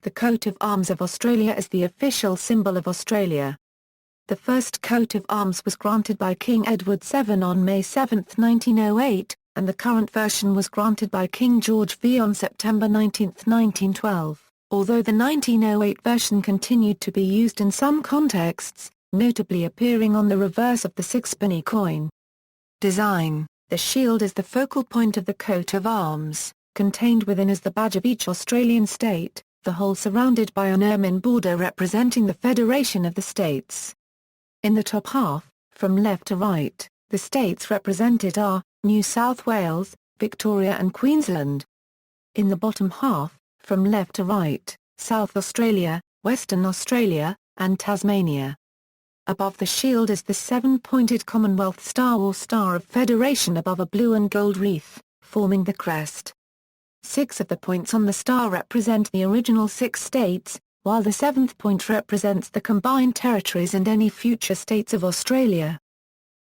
The coat of arms of Australia is the official symbol of Australia. The first coat of arms was granted by King Edward VII on May 7, 1908, and the current version was granted by King George VI on September 19, 1912, although the 1908 version continued to be used in some contexts, notably appearing on the reverse of the sixpenny coin. Design: the shield is the focal point of the coat of arms, contained within is the badge of each Australian state, the whole surrounded by an ermine border representing the Federation of the States. In the top half, from left to right, the states represented are New South Wales, Victoria and Queensland. In the bottom half, from left to right, South Australia, Western Australia, and Tasmania. Above the shield is the seven-pointed Commonwealth Star or Star of Federation above a blue and gold wreath, forming the crest. 6 of the points on the star represent the original 6 states, while the 7th point represents the combined territories and any future states of Australia.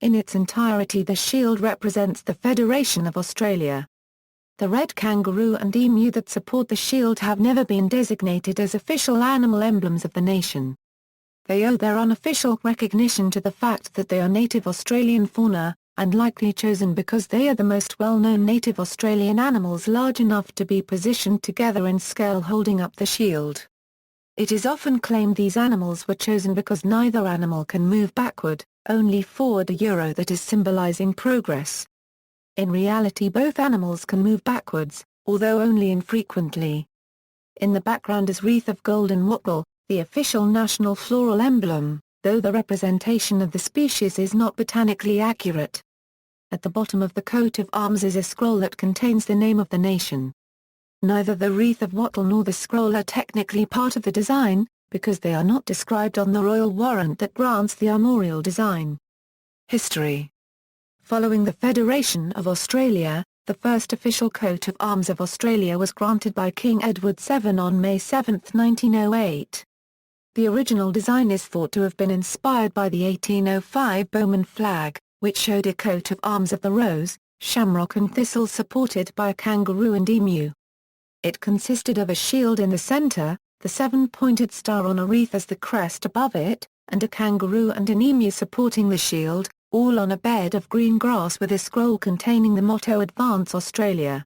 In its entirety the shield represents the Federation of Australia. The red kangaroo and emu that support the shield have never been designated as official animal emblems of the nation. They owe their unofficial recognition to the fact that they are native Australian fauna, and likely chosen because they are the most well-known native Australian animals large enough to be positioned together in scale holding up the shield. It is often claimed these animals were chosen because neither animal can move backward, only forward, that is symbolizing progress. In reality both animals can move backwards, although only infrequently. In the background is wreath of golden wattle, the official national floral emblem, though the representation of the species is not botanically accurate. At the bottom of the coat of arms is a scroll that contains the name of the nation. Neither the wreath of wattle nor the scroll are technically part of the design, because they are not described on the royal warrant that grants the armorial design. History. Following the Federation of Australia, the first official coat of arms of Australia was granted by King Edward VII on May 7, 1908. The original design is thought to have been inspired by the 1805 Bowman flag, which showed a coat of arms of the rose, shamrock and thistle supported by a kangaroo and emu. It consisted of a shield in the center, the seven-pointed star on a wreath as the crest above it, and a kangaroo and an emu supporting the shield, all on a bed of green grass with a scroll containing the motto Advance Australia.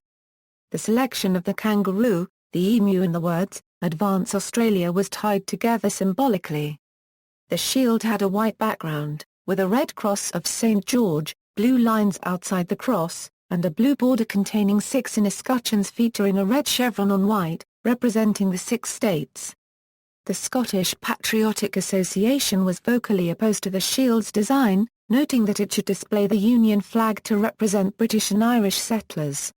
The selection of the kangaroo, the emu and the words, Advance Australia was tied together symbolically. The shield had a white background, with a red cross of St. George, blue lines outside the cross, and a blue border containing 6 escutcheons featuring a red chevron on white, representing the 6 states. The Scottish Patriotic Association was vocally opposed to the shield's design, noting that it should display the Union flag to represent British and Irish settlers.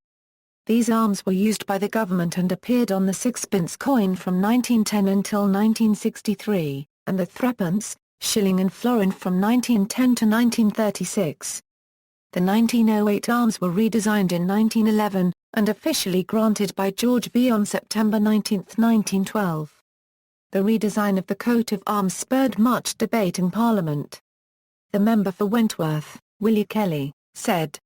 These arms were used by the government and appeared on the sixpence coin from 1910 until 1963, and the threepence, shilling and florin from 1910 to 1936. The 1908 arms were redesigned in 1911, and officially granted by George VI on September 19, 1912. The redesign of the coat of arms spurred much debate in Parliament. The member for Wentworth, Willie Kelly, said,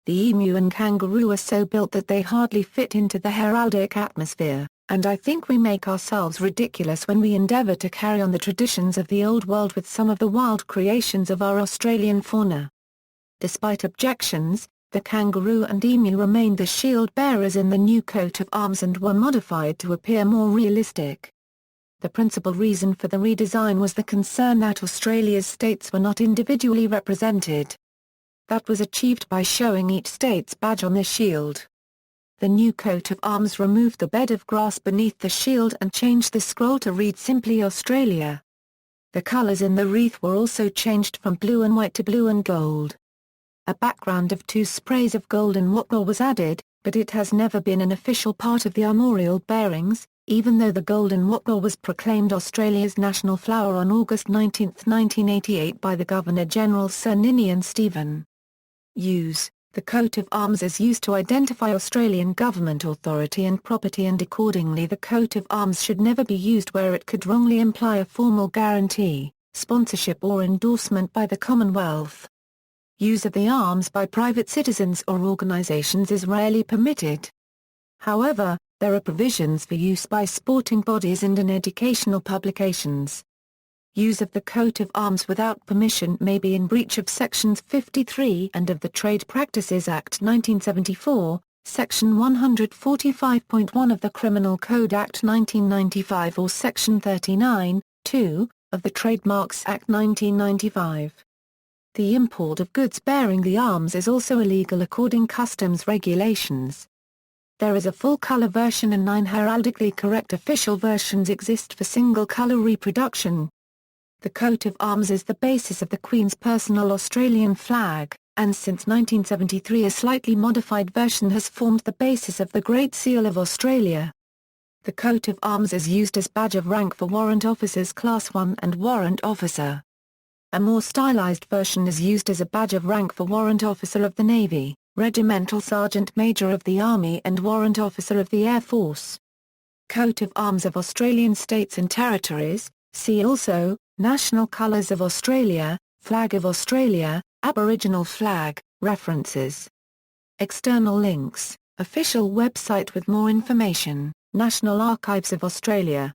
"The emu and kangaroo are so built that they hardly fit into the heraldic atmosphere, and I think we make ourselves ridiculous when we endeavour to carry on the traditions of the old world with some of the wild creations of our Australian fauna." Despite objections, the kangaroo and emu remained the shield bearers in the new coat of arms and were modified to appear more realistic. The principal reason for the redesign was the concern that Australia's states were not individually represented. That was achieved by showing each state's badge on the shield. The new coat of arms removed the bed of grass beneath the shield and changed the scroll to read simply Australia. The colours in the wreath were also changed from blue and white to blue and gold. A background of 2 sprays of golden wattle was added, but it has never been an official part of the armorial bearings, even though the golden wattle was proclaimed Australia's national flower on August 19, 1988 by the Governor-General Sir Ninian Stephen. Use: the coat of arms is used to identify Australian government authority and property, and accordingly the coat of arms should never be used where it could wrongly imply a formal guarantee, sponsorship or endorsement by the Commonwealth. Use of the arms by private citizens or organisations is rarely permitted. However, There are provisions for use by sporting bodies and in educational publications. Use of the coat of arms without permission may be in breach of Sections 53 and of the Trade Practices Act 1974, Section 145.1 of the Criminal Code Act 1995 or Section 39(2) of the Trademarks Act 1995. The import of goods bearing the arms is also illegal according customs regulations. There is a full-color version and 9 heraldically correct official versions exist for single-color reproduction. The coat of arms is the basis of the Queen's personal Australian flag, and since 1973 a slightly modified version has formed the basis of the Great Seal of Australia. The coat of arms is used as badge of rank for warrant officers Class 1 and warrant officer. A more stylized version is used as a badge of rank for warrant officer of the Navy, regimental sergeant major of the Army and warrant officer of the Air Force. Coat of Arms of Australian States and Territories, see also, National Colours of Australia, Flag of Australia, Aboriginal flag, references. External links, official website with more information, National Archives of Australia.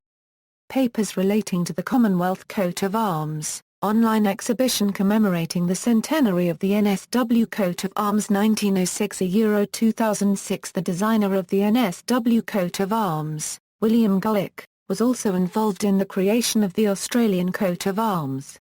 Papers relating to the Commonwealth Coat of Arms. Online exhibition commemorating the centenary of the NSW Coat of Arms 1906–2006. The designer of the NSW Coat of Arms, William Gulick, was also involved in the creation of the Australian Coat of Arms.